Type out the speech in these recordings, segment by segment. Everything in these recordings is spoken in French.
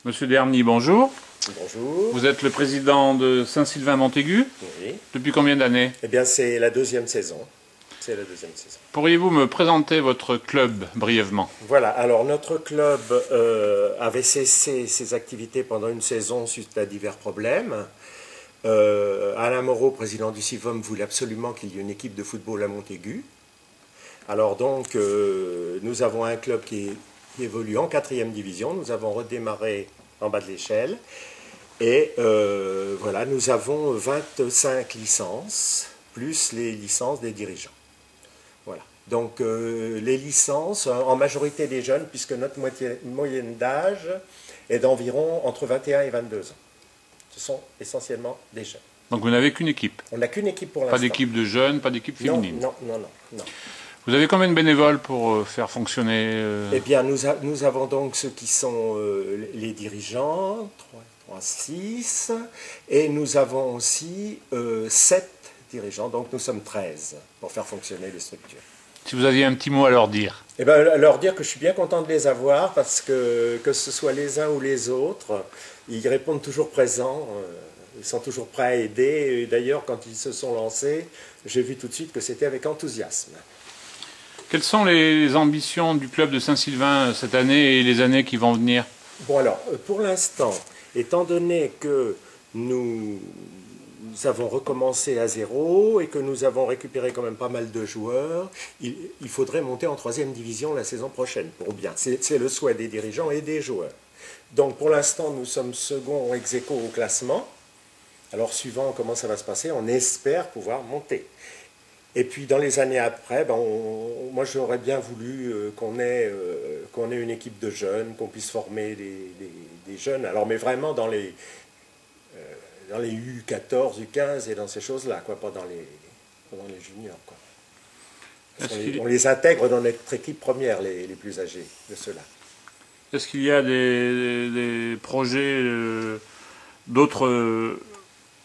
Monsieur Derny, bonjour. Bonjour. Vous êtes le président de Saint-Sylvain-Montaigu. Oui. Depuis combien d'années? Eh bien, c'est la deuxième saison. C'est la deuxième saison. Pourriez-vous me présenter votre club brièvement? Voilà. Alors, notre club avait cessé ses activités pendant une saison suite à divers problèmes. Alain Moreau, président du CIVOM, voulait absolument qu'il y ait une équipe de football à Montaigu. Alors donc, nous avons un club qui évolue en 4e division. Nous avons redémarré en bas de l'échelle. Et voilà, nous avons 25 licences, plus les licences des dirigeants. Voilà. Donc les licences, en majorité des jeunes, puisque notre moyenne d'âge est d'environ entre 21 et 22 ans. Ce sont essentiellement des jeunes. Donc vous n'avez qu'une équipe? On n'a qu'une équipe pour l'instant. Pas d'équipe de jeunes, pas d'équipe féminine? Non. Vous avez combien de bénévoles pour faire fonctionner Eh bien, nous avons donc ceux qui sont les dirigeants, 3, 6, et nous avons aussi 7 dirigeants, donc nous sommes 13 pour faire fonctionner les structures. Si vous aviez un petit mot à leur dire? Eh bien, leur dire que je suis bien content de les avoir, parce que ce soit les uns ou les autres, ils répondent toujours présents, ils sont toujours prêts à aider, et d'ailleurs, quand ils se sont lancés, j'ai vu tout de suite que c'était avec enthousiasme. Quelles sont les ambitions du club de Saint-Sylvain cette année et les années qui vont venir? Bon alors, pour l'instant, étant donné que nous avons recommencé à zéro et que nous avons récupéré quand même pas mal de joueurs, il faudrait monter en 3e division la saison prochaine, pour bien. C'est le souhait des dirigeants et des joueurs. Donc pour l'instant, nous sommes second ex aequo au classement. Alors suivant comment ça va se passer, on espère pouvoir monter. Et puis dans les années après, moi j'aurais bien voulu qu'on ait une équipe de jeunes, qu'on puisse former des jeunes, alors mais vraiment dans les U14, U15 et dans ces choses-là, quoi, pas dans les juniors. Quoi. On les intègre dans notre équipe première, les plus âgés de ceux-là. Est-ce qu'il y a des projets d'autres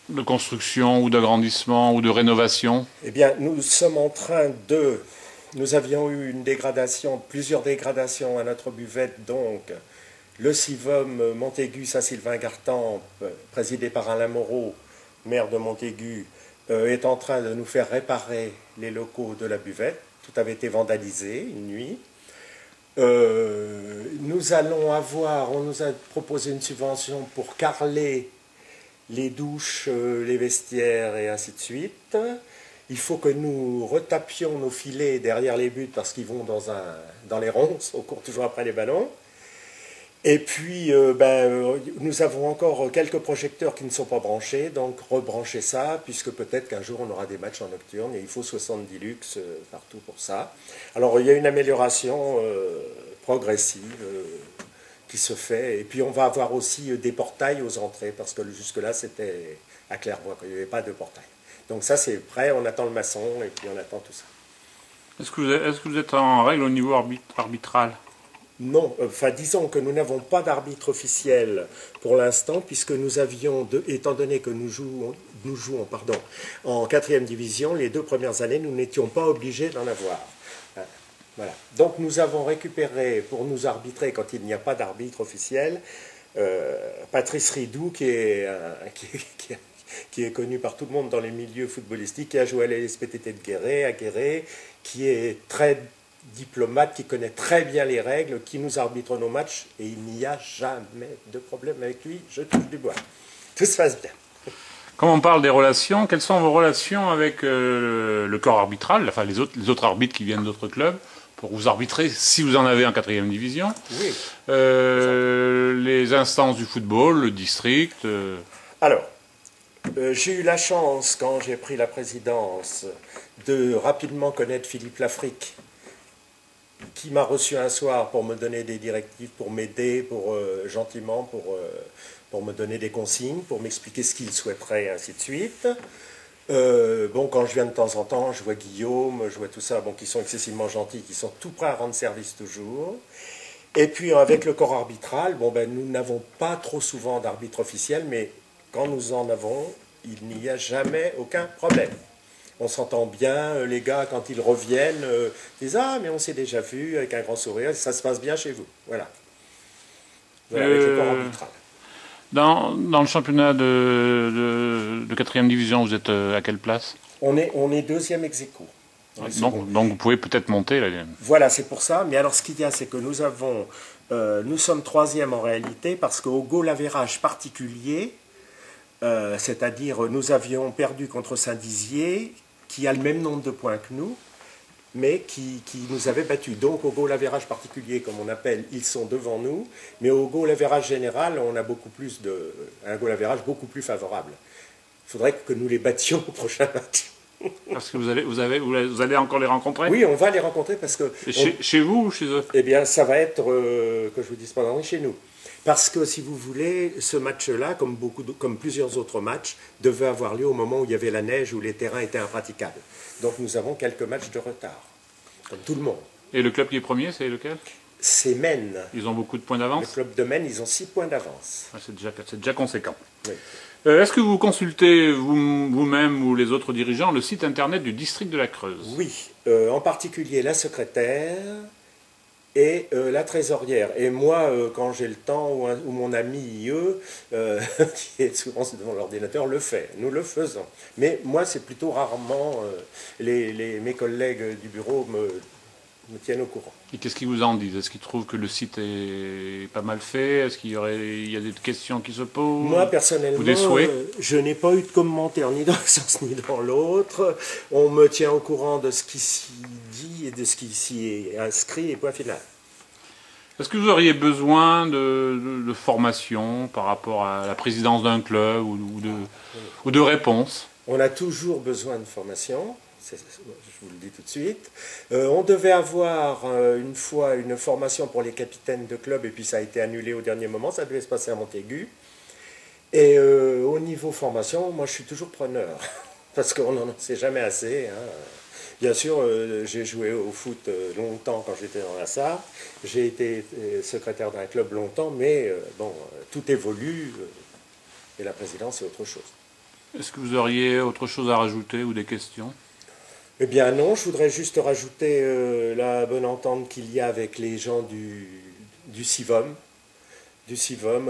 de construction ou d'agrandissement ou de rénovation? Eh bien, nous sommes en train de... Nous avions eu une dégradation, plusieurs dégradations à notre buvette, donc le CIVOM Montaigu Saint-Sylvain-Gartempe, présidé par Alain Moreau, maire de Montaigu, est en train de nous faire réparer les locaux de la buvette. Tout avait été vandalisé une nuit. Nous allons avoir, on nous a proposé une subvention pour carreler les douches, les vestiaires et ainsi de suite. Il faut que nous retapions nos filets derrière les buts parce qu'ils vont dans les ronds, on court toujours après les ballons. Et puis, nous avons encore quelques projecteurs qui ne sont pas branchés, donc rebrancher ça, puisque peut-être qu'un jour on aura des matchs en nocturne, et il faut 70 lux partout pour ça. Alors il y a une amélioration progressive qui se fait, et puis on va avoir aussi des portails aux entrées, parce que jusque-là c'était à claire-voie, il n'y avait pas de portail. Donc ça c'est prêt, on attend le maçon, et puis on attend tout ça. Est-ce que vous êtes en règle au niveau arbitral? Non, enfin disons que nous n'avons pas d'arbitre officiel pour l'instant, puisque nous avions, étant donné que nous jouons en 4e division, les 2 premières années, nous n'étions pas obligés d'en avoir. Voilà. Donc nous avons récupéré, pour nous arbitrer quand il n'y a pas d'arbitre officiel, Patrice Ridou, qui est connu par tout le monde dans les milieux footballistiques, qui a joué à l'SPTT de Guéret, à Guéret, qui est très diplomate, qui connaît très bien les règles, qui nous arbitre nos matchs, et il n'y a jamais de problème avec lui, je touche du bois. Tout se passe bien. Comme on parle des relations, quelles sont vos relations avec le corps arbitral, enfin les autres arbitres qui viennent d'autres clubs, pour vous arbitrer, si vous en avez en 4e division? Oui. Les instances du football, le district Alors, j'ai eu la chance, quand j'ai pris la présidence, de rapidement connaître Philippe Lafrique, qui m'a reçu un soir pour me donner des directives, pour m'aider, gentiment, pour me donner des consignes, pour m'expliquer ce qu'il souhaiterait, et ainsi de suite. Quand je viens de temps en temps, je vois Guillaume, je vois tout ça, qui sont excessivement gentils, qui sont tout prêts à rendre service toujours. Et puis avec le corps arbitral, nous n'avons pas trop souvent d'arbitre officiel, mais quand nous en avons, il n'y a jamais aucun problème. On s'entend bien, les gars, quand ils reviennent, disent « Ah, mais on s'est déjà vu » avec un grand sourire, ça se passe bien chez vous. Voilà. Voilà, avec le corps arbitral. Dans le championnat de 4e division, vous êtes à quelle place? On est deuxième ex aequo. Donc vous pouvez peut-être monter. Là. Voilà, c'est pour ça. Mais alors ce qu'il y a, c'est que nous sommes troisième en réalité parce qu'au goal average particulier, c'est-à-dire nous avions perdu contre Saint-Dizier, qui a le même nombre de points que nous, mais qui nous avait battus. Donc au goal average particulier, comme on appelle, ils sont devant nous, mais au goal average général, on a un goal average beaucoup plus favorable. Il faudrait que nous les battions au prochain match. Parce que vous allez encore les rencontrer? Oui, on va les rencontrer parce que... Chez vous ou chez eux? Eh bien, ça va être, que je vous dise pas chez nous. Parce que, si vous voulez, ce match-là, comme plusieurs autres matchs, devait avoir lieu au moment où il y avait la neige, où les terrains étaient impraticables. Donc nous avons quelques matchs de retard, comme tout le monde. Et le club qui est premier, c'est lequel? C'est Maine. Ils ont beaucoup de points d'avance? Le club de Maine, ils ont 6 points d'avance. Ah, c'est déjà conséquent. Oui. Est-ce que vous consultez vous-même ou les autres dirigeants le site internet du district de la Creuse? Oui, en particulier la secrétaire et la trésorière. Et moi, quand j'ai le temps, ou mon ami qui est souvent devant l'ordinateur, le fait. Nous le faisons. Mais moi, c'est plutôt rarement mes collègues du bureau me tiennent au courant. Et qu'est-ce qu'ils vous en disent? Est-ce qu'ils trouvent que le site est pas mal fait? Est-ce qu'il y a des questions qui se posent? Moi, personnellement, ou des souhaits? Je n'ai pas eu de commentaires ni dans un sens ni dans l'autre. On me tient au courant de ce qui s'y dit et de ce qui s'y est inscrit, et point final. Est-ce que vous auriez besoin de formation par rapport à la présidence d'un club ou de réponses? On a toujours besoin de formation. Je vous le dis tout de suite. On devait avoir une fois une formation pour les capitaines de club et puis ça a été annulé au dernier moment. Ça devait se passer à Montaigu. Et au niveau formation, moi je suis toujours preneur parce qu'on n'en sait jamais assez. Hein. Bien sûr, j'ai joué au foot longtemps quand j'étais dans la SAR. J'ai été secrétaire d'un club longtemps, mais bon, tout évolue et la présidence c'est autre chose. Est-ce que vous auriez autre chose à rajouter ou des questions? Eh bien non, je voudrais juste rajouter la bonne entente qu'il y a avec les gens du CIVOM,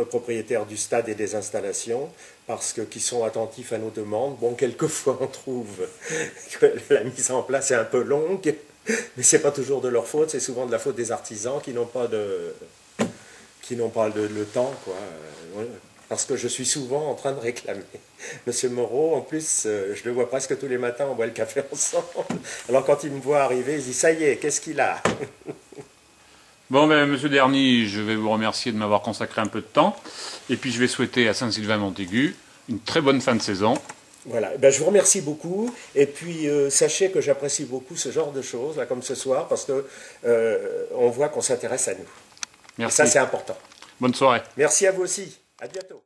propriétaire du stade et des installations, parce qu'ils sont attentifs à nos demandes. Bon, quelquefois on trouve que la mise en place est un peu longue, mais ce n'est pas toujours de leur faute, c'est souvent de la faute des artisans qui n'ont pas le temps, quoi. Parce que je suis souvent en train de réclamer. Monsieur Moreau, en plus, je le vois presque tous les matins, on boit le café ensemble. Alors quand il me voit arriver, il dit « ça y est, qu'est-ce qu'il a ?» Bon, Monsieur Dernier, je vais vous remercier de m'avoir consacré un peu de temps. Et puis je vais souhaiter à Saint-Sylvain-Montaigu une très bonne fin de saison. Voilà, ben, je vous remercie beaucoup. Et puis sachez que j'apprécie beaucoup ce genre de choses, là, comme ce soir, parce qu'on voit qu'on s'intéresse à nous. Merci. Et ça, c'est important. Bonne soirée. Merci à vous aussi. À bientôt.